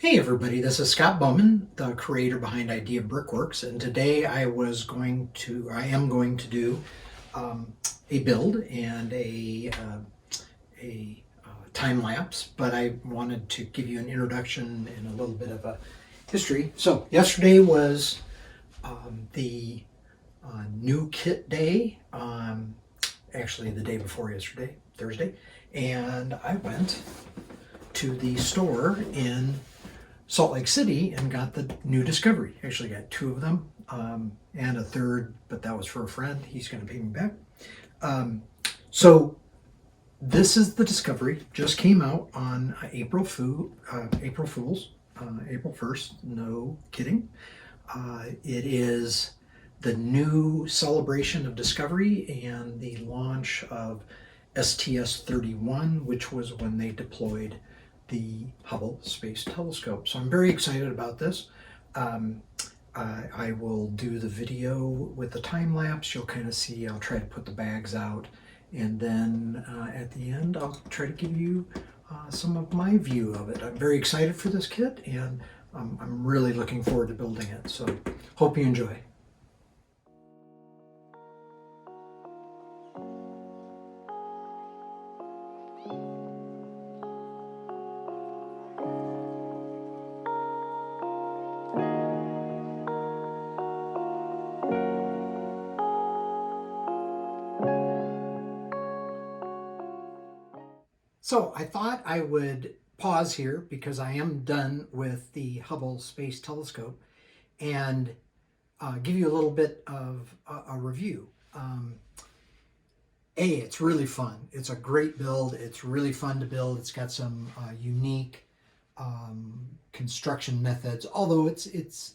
Hey everybody, this is Scott Bowman, the creator behind ideaBRICKworks, and today I am going to do um, a build and a time lapse, but I wanted to give you an introduction and a little bit of a history. So yesterday was the new kit day, actually the day before yesterday, Thursday, and I went to the store in Salt Lake City and got the new Discovery. Actually, got two of them and a third, but that was for a friend. He's going to pay me back. So this is the Discovery. Just came out on April Fools, April 1st. No kidding. It is the new celebration of Discovery and the launch of STS-31, which was when they deployed the Hubble Space Telescope. So I'm very excited about this. I will do the video with the time lapse. You'll kind of see, I'll try to put the bags out. And then at the end, I'll try to give you some of my view of it. I'm very excited for this kit, and I'm really looking forward to building it. So hope you enjoy. So I thought I would pause here because I am done with the Hubble Space Telescope and give you a little bit of a review. It's really fun. It's a great build. It's really fun to build. It's got some unique construction methods. Although it's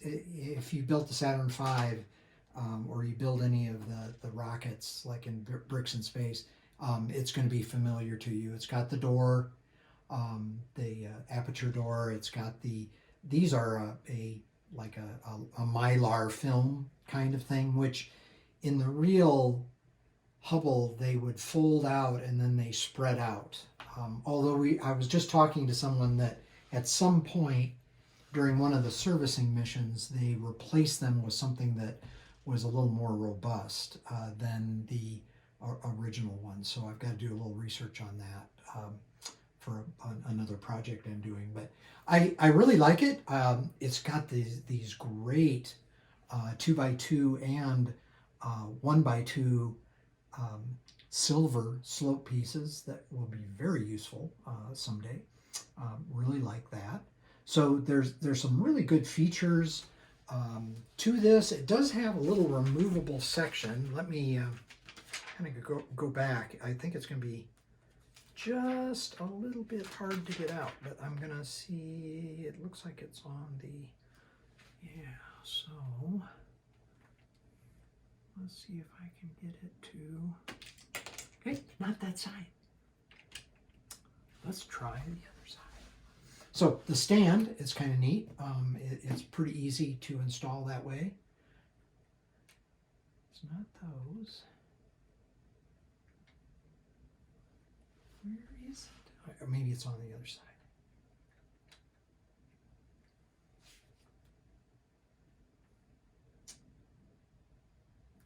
if you built the Saturn V or you build any of the rockets like in Bricks in Space, it's going to be familiar to you. It's got the door, the aperture door. It's got these are like a mylar film kind of thing, which in the real Hubble they would fold out and then they spread out. Although I was just talking to someone that at some point during one of the servicing missions they replaced them with something that was a little more robust than the original one. So I've got to do a little research on that for another project I'm doing. But I really like it. It's got these great 2x2 and 1x2 silver slope pieces that will be very useful someday. Really like that. So there's some really good features to this. It does have a little removable section. Let me kind of go back. I think it's going to be just a little bit hard to get out, but I'm going to see. It looks like it's on the, yeah, so let's see if I can get it to, okay, not that side. Let's try the other side. So the stand is kind of neat. It's pretty easy to install that way. It's not those. Where is it? Or maybe it's on the other side.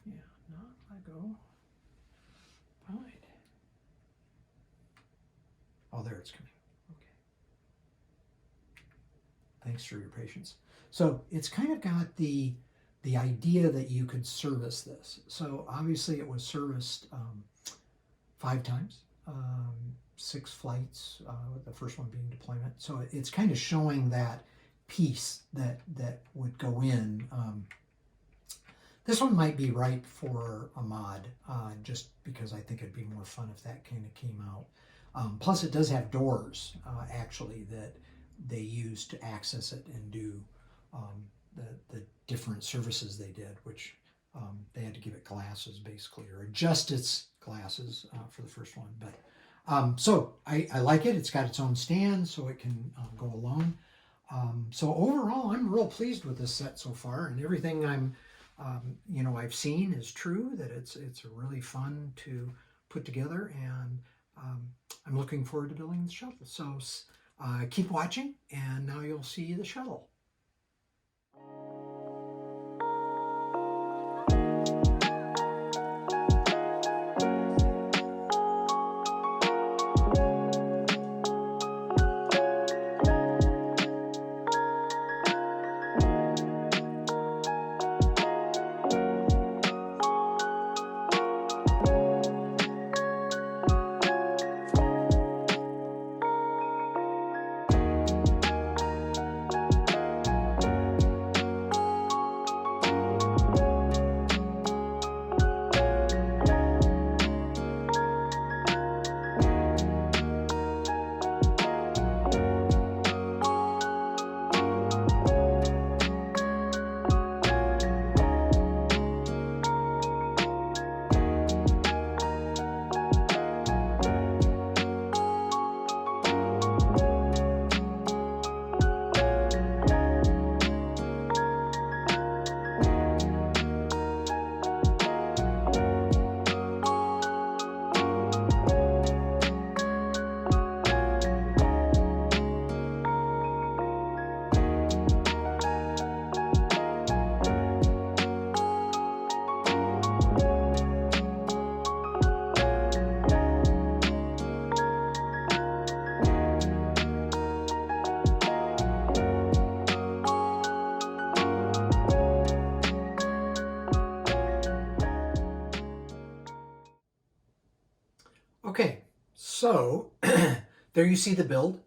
Yeah, not Lego. Fine. Oh, there it's coming. Okay. Thanks for your patience. So it's kind of got the idea that you could service this. So obviously it was serviced 5 times. 6 flights, the first one being deployment. So it's kind of showing that piece that would go in. This one might be ripe for a mod, just because I think it'd be more fun if that kind of came out. Plus it does have doors, actually, that they use to access it and do the different services they did, which they had to give it glasses basically, or adjust its glasses for the first one. But so I like it. It's got its own stand, so it can go alone. So overall, I'm real pleased with this set so far, and everything I've seen is true. That it's really fun to put together, and I'm looking forward to building the shuttle. So Keep watching, and now you'll see the shuttle. Okay, so there you see the build.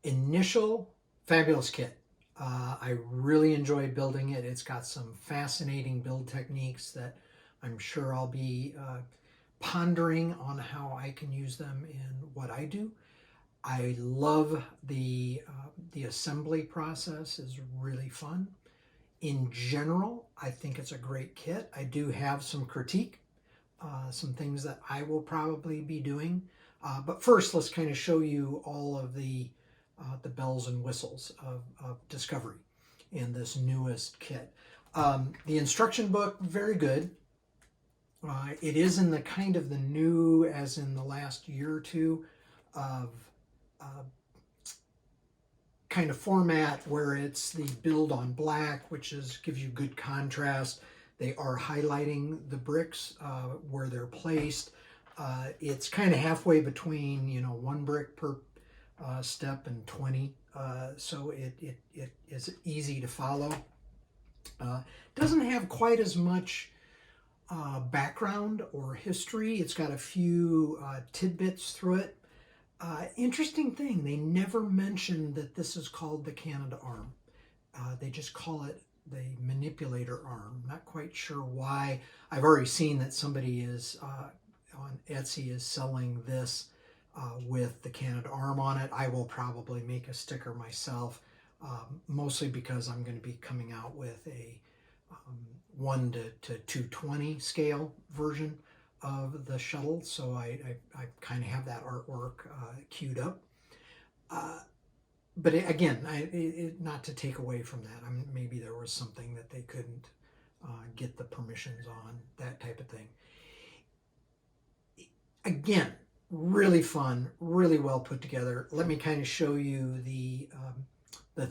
Initial fabulous kit. I really enjoyed building it. It's got some fascinating build techniques that I'm sure I'll be pondering on how I can use them in what I do. I love the assembly process is really fun. In general, I think it's a great kit. I do have some critique, some things that I will probably be doing. But first, let's kind of show you all of the bells and whistles of Discovery in this newest kit. The instruction book, very good. It is in the kind of the new, as in the last year or two, of kind of format where it's the build on black, which gives you good contrast. They are highlighting the bricks where they're placed. It's kind of halfway between, you know, 1 brick per step and 20. So it is easy to follow. Doesn't have quite as much background or history. It's got a few tidbits through it. Interesting thing, they never mention that this is called the Canadarm. They just call it the manipulator arm. Not quite sure why. I've already seen that somebody is on Etsy is selling this with the Canadarm on it. I will probably make a sticker myself, mostly because I'm going to be coming out with a 1 to 220 scale version of the shuttle, so I kind of have that artwork queued up. But again, not to take away from that. I mean, maybe there was something that they couldn't get the permissions on, that type of thing. Again, really fun, really well put together. Let me kind of show you the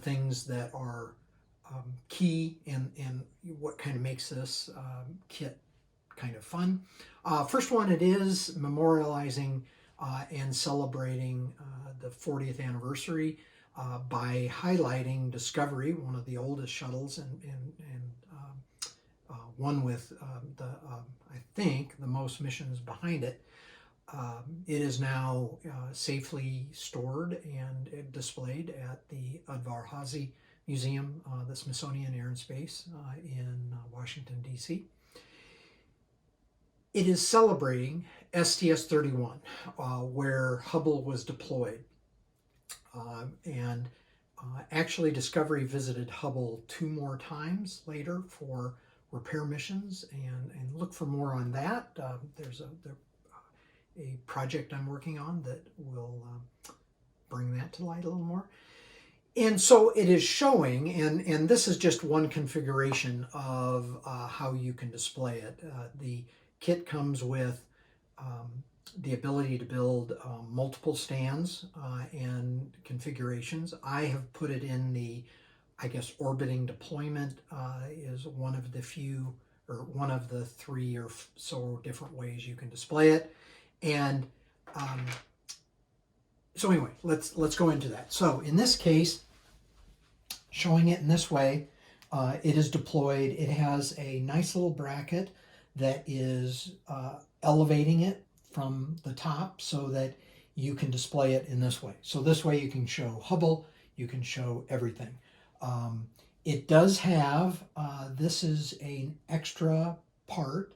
things that are key and what kind of makes this kit kind of fun. First one, it is memorializing and celebrating the 40th anniversary by highlighting Discovery, one of the oldest shuttles, and one with I think the most missions behind it. It is now safely stored and displayed at the Udvar-Hazy Museum, the Smithsonian Air and Space in Washington, D.C. It is celebrating STS-31, where Hubble was deployed. Actually, Discovery visited Hubble 2 more times later for repair missions, and look for more on that. There's a project I'm working on that will bring that to light a little more. And so it is showing, and this is just one configuration of how you can display it. The kit comes with the ability to build multiple stands and configurations. I have put it in the, I guess, orbiting deployment is one of the few, or one of the 3 or so different ways you can display it. And so anyway, let's go into that. So in this case, showing it in this way, it is deployed. It has a nice little bracket that is elevating it from the top so that you can display it in this way. So this way you can show Hubble, you can show everything. It does have, this is an extra part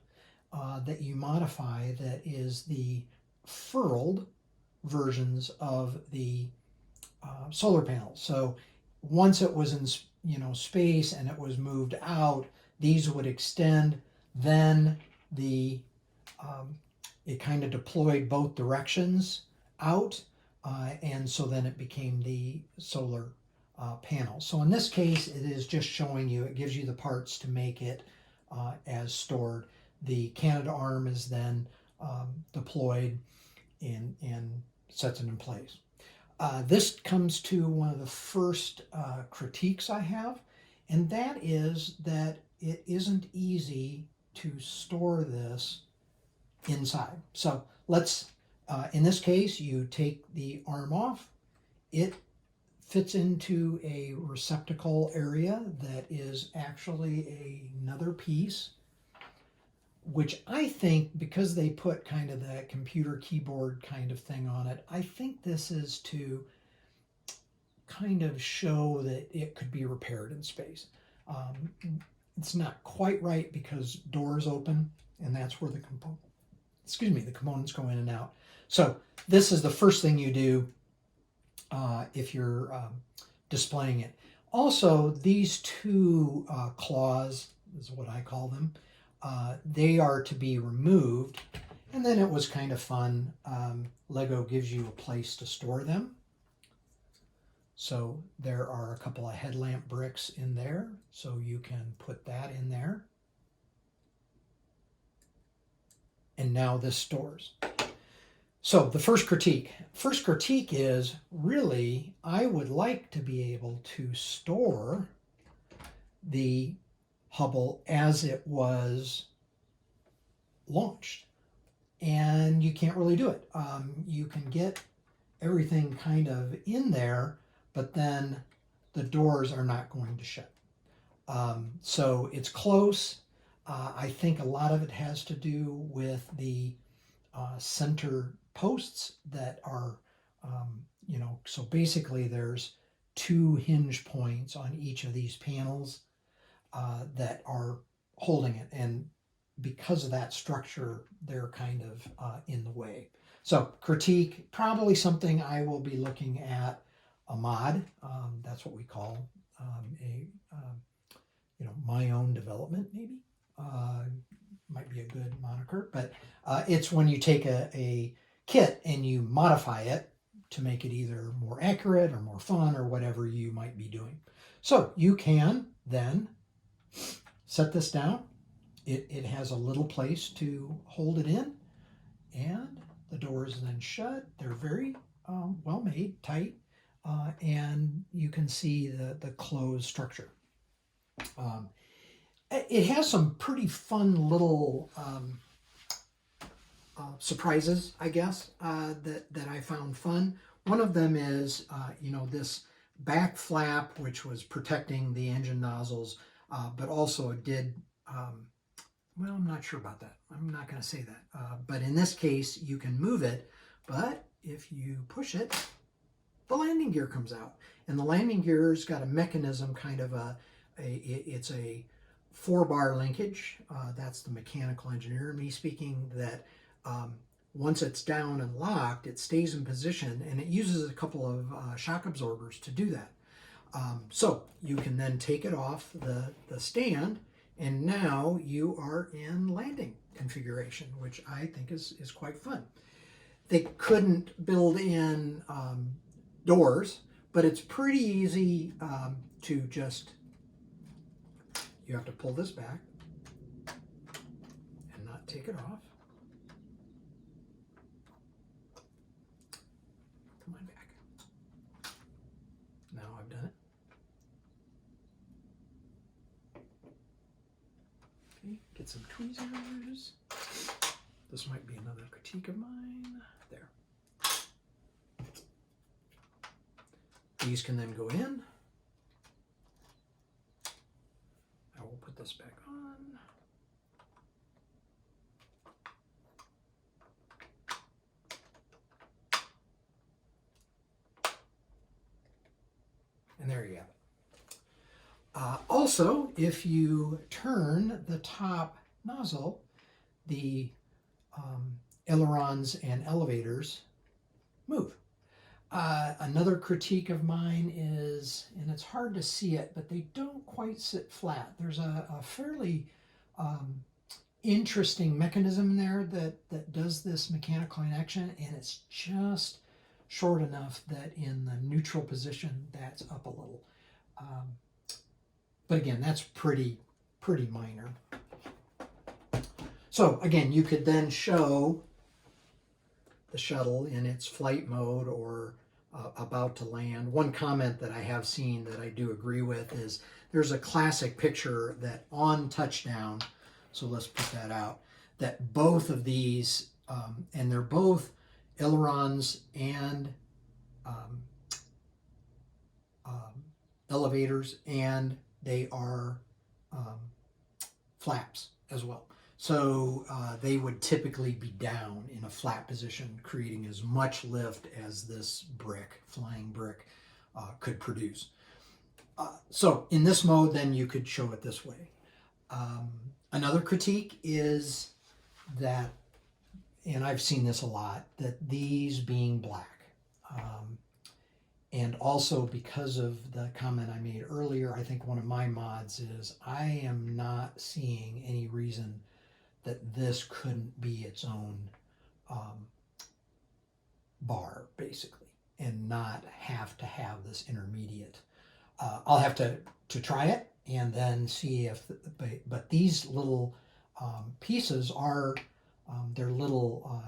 that you modify that is the furled versions of the solar panels. So once it was in space and it was moved out, these would extend. Then the it kind of deployed both directions out, and so then it became the solar panel. So in this case, it is just showing you, it gives you the parts to make it as stored. The Canadarm is then deployed and sets it in place. This comes to one of the first critiques I have, and that is that it isn't easy to store this inside. So let's, in this case, you take the arm off. It fits into a receptacle area that is actually another piece, which I think, because they put kind of that computer keyboard kind of thing on it, I think this is to kind of show that it could be repaired in space. It's not quite right because doors open, and that's where the components go in and out. So this is the first thing you do if you're displaying it. Also, these 2 claws is what I call them. They are to be removed, and then it was kind of fun. Lego gives you a place to store them. So there are a couple of headlamp bricks in there, so you can put that in there. And now this stores. So the first critique is, really, I would like to be able to store the Hubble as it was launched. And you can't really do it. You can get everything kind of in there, but then the doors are not going to shut. So it's close. I think a lot of it has to do with the center posts that are, so basically there's 2 hinge points on each of these panels that are holding it. And because of that structure, they're kind of in the way. So critique, probably something I will be looking at a mod. That's what we call my own development, maybe. Might be a good moniker, but it's when you take a kit and you modify it to make it either more accurate or more fun or whatever you might be doing. So you can then set this down. It has a little place to hold it in, and the doors then shut. They're very well made, tight, and you can see the closed structure. It has some pretty fun little surprises, I guess, that I found fun. One of them is, this back flap, which was protecting the engine nozzles, but also it did, well, I'm not sure about that. I'm not going to say that. But in this case, you can move it, but if you push it, the landing gear comes out. And the landing gear's got a mechanism, kind of it's a 4-bar linkage. That's the mechanical engineer, me speaking, that once it's down and locked, it stays in position, and it uses a couple of shock absorbers to do that. So you can then take it off the stand, and now you are in landing configuration, which I think is quite fun. They couldn't build in doors, but it's pretty easy to just, you have to pull this back and not take it off. get some tweezers. This might be another critique of mine. There. These can then go in. I will put this back on. And there you have it. Also, if you turn the top nozzle, the ailerons and elevators move. Another critique of mine is, and it's hard to see it, but they don't quite sit flat. There's a fairly interesting mechanism in there that does this mechanical connection, and it's just short enough that in the neutral position, that's up a little. But again, that's pretty minor. So again, you could then show the shuttle in its flight mode or about to land. One comment that I have seen that I do agree with is there's a classic picture that on touchdown, so let's put that out, that both of these, and they're both ailerons and elevators, and they are flaps as well. So they would typically be down in a flat position, creating as much lift as this brick, flying brick, could produce. So in this mode, then you could show it this way. Another critique is that, and I've seen this a lot, that these being black. And also because of the comment I made earlier, I think one of my mods is I am not seeing any reason that this couldn't be its own bar, basically, and not have to have this intermediate. I'll have to try it and then see if, but these little pieces are, they're little,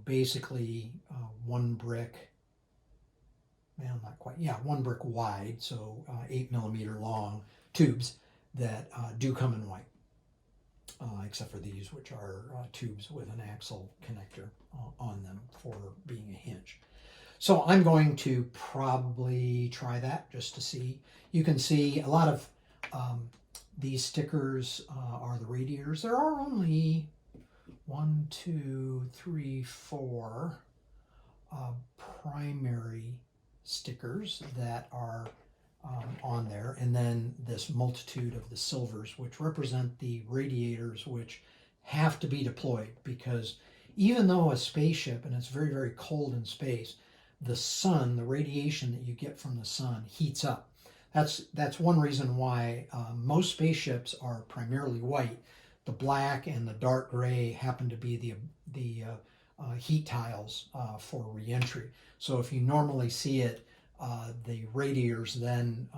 basically one brick, well, not quite, yeah, one brick wide, so 8mm long tubes that do come in white. Except for these, which are tubes with an axle connector on them for being a hinge. So I'm going to probably try that just to see. You can see a lot of these stickers are the radiators. There are only 1, 2, 3, 4 primary stickers that are on there, and then this multitude of the silvers, which represent the radiators which have to be deployed, because even though a spaceship, and it's very, very cold in space, the sun, the radiation that you get from the sun heats up. That's one reason why most spaceships are primarily white. The black and the dark gray happen to be the heat tiles for reentry. So if you normally see it, the radiators then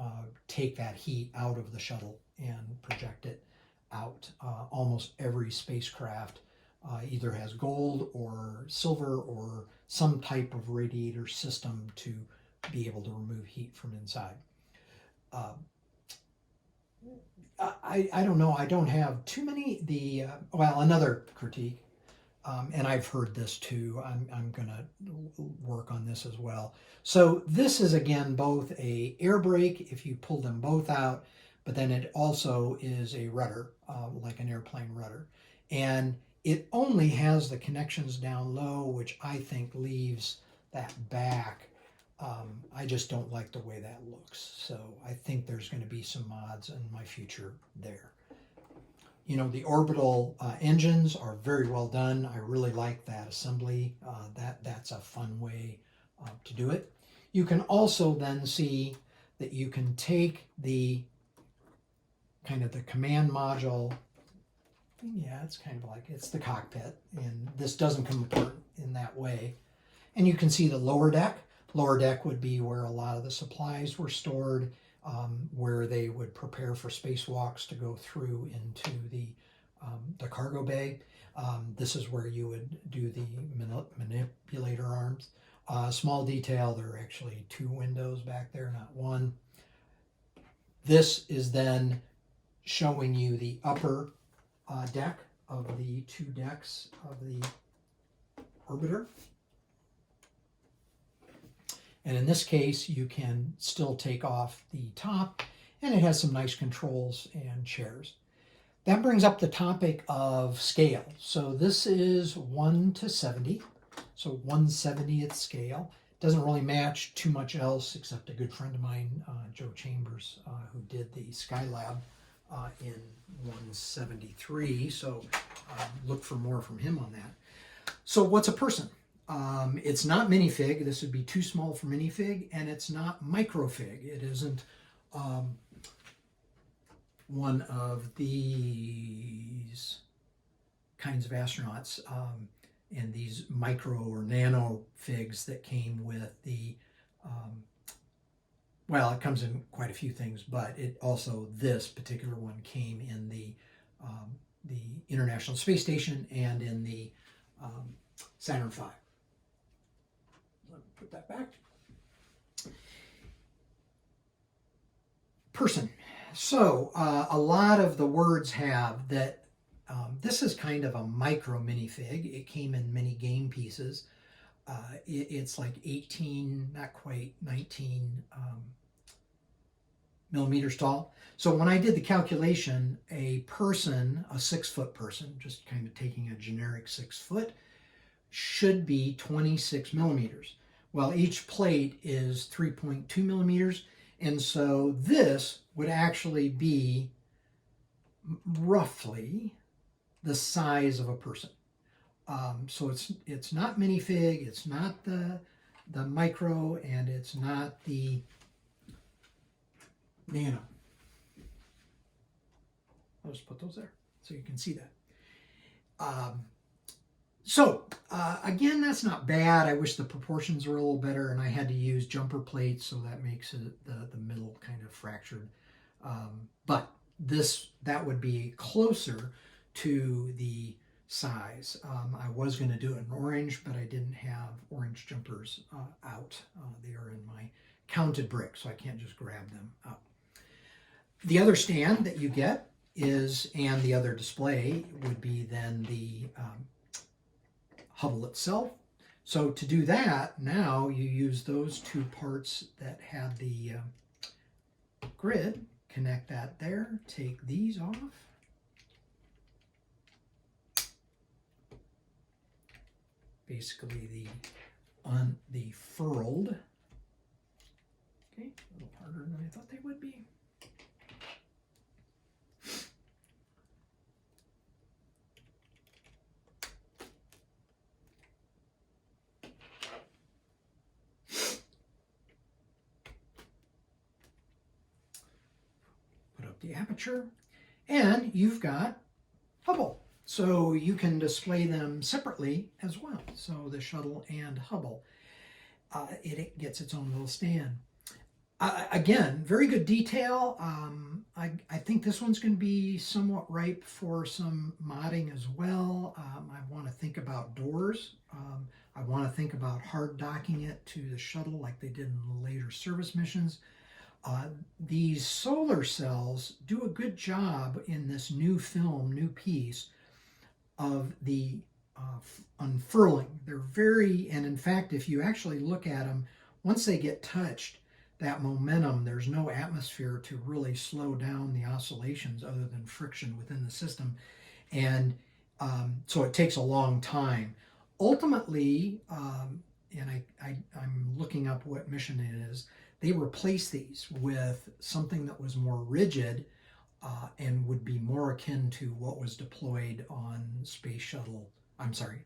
take that heat out of the shuttle and project it out. Almost every spacecraft either has gold or silver or some type of radiator system to be able to remove heat from inside. I don't know, I don't have too many, well, another critique, and I've heard this too, I'm gonna work on this as well. So this is again both a air brake if you pull them both out, but then it also is a rudder, like an airplane rudder. And it only has the connections down low, which I think leaves that back. I just don't like the way that looks. So I think there's going to be some mods in my future there. You know, the orbital engines are very well done. I really like that assembly. That's a fun way to do it. You can also then see that you can take the kind of the command module. Yeah, it's kind of like, it's the cockpit, and this doesn't come apart in that way. And you can see the lower deck. Lower deck would be where a lot of the supplies were stored, where they would prepare for spacewalks to go through into the cargo bay. This is where you would do the manipulator arms. Small detail, there are actually 2 windows back there, not 1. This is then showing you the upper deck of the 2 decks of the orbiter. And in this case, you can still take off the top, and it has some nice controls and chairs. That brings up the topic of scale. So this is 1 to 70, so 1/70th scale. Doesn't really match too much else, except a good friend of mine, Joe Chambers, who did the Skylab in 173. So look for more from him on that. So what's a person? It's not minifig. This would be too small for minifig, and it's not microfig. It isn't one of these kinds of astronauts and these micro or nano figs that came with the, well, it comes in quite a few things, but it also, this particular one came in the International Space Station and in the Saturn V. Let me put that back. Person. So a lot of the words have that this is kind of a micro minifig. It came in many game pieces. It's like 18, not quite 19 millimeters tall. So when I did the calculation, a person, a 6-foot person, just kind of taking a generic 6 foot, should be 26 millimeters. Well, each plate is 3.2 millimeters. And so this would actually be roughly the size of a person. So it's not minifig, it's not the micro, and it's not the nano. I'll just put those there so you can see that. Again, that's not bad. I wish the proportions were a little better, and I had to use jumper plates, so that makes it the middle kind of fractured. But that would be closer to the size. I was going to do it in orange, but I didn't have orange jumpers out. They are in my counted brick, so I can't just grab them out. The other stand that you get is, and the other display would be then the Hubble itself. So to do that, now you use those 2 parts that have the grid, connect that there, take these off. Basically the furled, okay, a little harder than I thought they would be. Put up the aperture, and you've got Hubble. So you can display them separately as well. So the shuttle and Hubble. It gets its own little stand. Again, very good detail. I think this one's going to be somewhat ripe for some modding as well. I want to think about doors. I want to think about hard docking it to the shuttle like they did in the later service missions. These solar cells do a good job in this new film, new piece, of the unfurling. They're very, and in fact, if you actually look at them, once they get touched, that momentum, there's no atmosphere to really slow down the oscillations other than friction within the system. And so it takes a long time. Ultimately, and I'm looking up what mission it is, they replace these with something that was more rigid and would be more akin to what was deployed on Space Shuttle,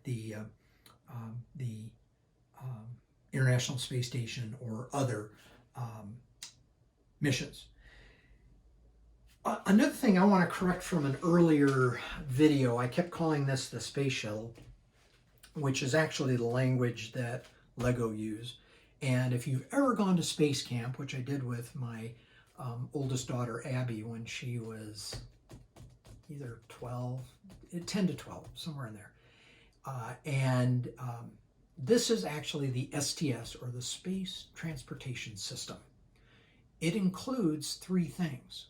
the International Space Station or other missions. Another thing I want to correct from an earlier video, I kept calling this the Space Shuttle, which is actually the language that LEGO used. And if you've ever gone to space camp, which I did with my oldest daughter, Abby, when she was either 10 to 12, somewhere in there. This is actually the STS, or the Space Transportation System. It includes 3 things.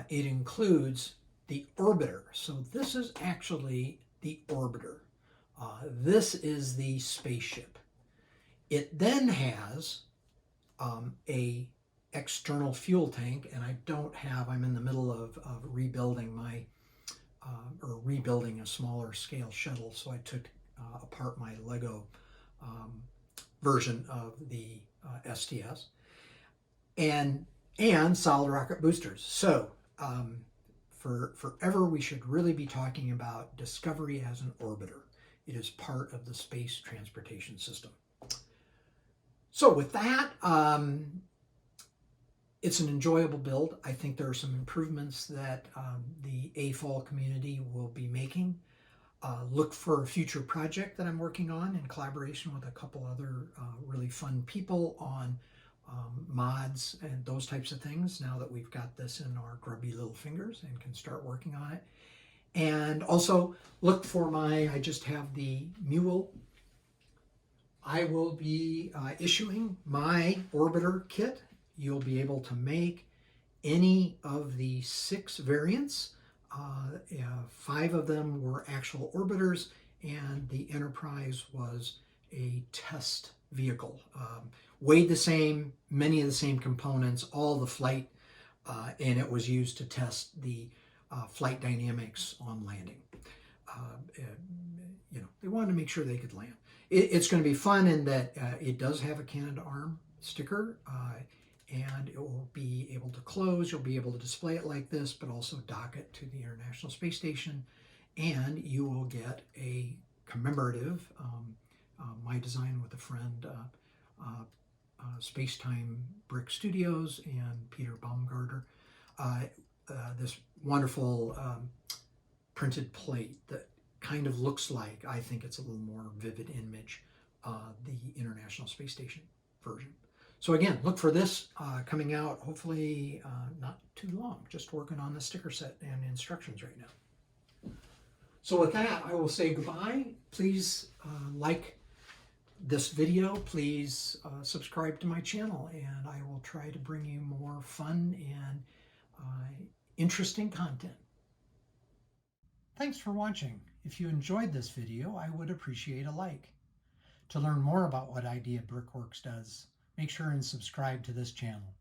It includes the orbiter. So this is actually the orbiter. This is the spaceship. It then has a external fuel tank, and I'm in the middle of rebuilding rebuilding a smaller scale shuttle, so I took apart my Lego version of the STS, and solid rocket boosters. So forever we should really be talking about Discovery as an orbiter. It is part of the space transportation system. So with that, it's an enjoyable build. I think there are some improvements that the AFOL community will be making. Look for a future project that I'm working on in collaboration with a couple other really fun people on mods and those types of things, now that we've got this in our grubby little fingers and can start working on it. And also look for I just have the Mule. I will be issuing my orbiter kit. You'll be able to make any of the 6 variants. 5 of them were actual orbiters, and the Enterprise was a test vehicle. Weighed the same, many of the same components, all the flight, and it was used to test the flight dynamics on landing. They wanted to make sure they could land. It's going to be fun in that it does have a Canadarm sticker, and it will be able to close. You'll be able to display it like this, but also dock it to the International Space Station, and you will get a commemorative, my design with a friend, Spacetime Brick Studios and Peter Baumgartner, this wonderful printed plate that kind of looks like, I think it's a little more vivid image, the International Space Station version. So again, look for this coming out, hopefully not too long. Just working on the sticker set and instructions right now. So with that, I will say goodbye. Please like this video. Please subscribe to my channel, and I will try to bring you more fun and interesting content. Thanks for watching. If you enjoyed this video, I would appreciate a like. To learn more about what ideaBRICKworks does, make sure and subscribe to this channel.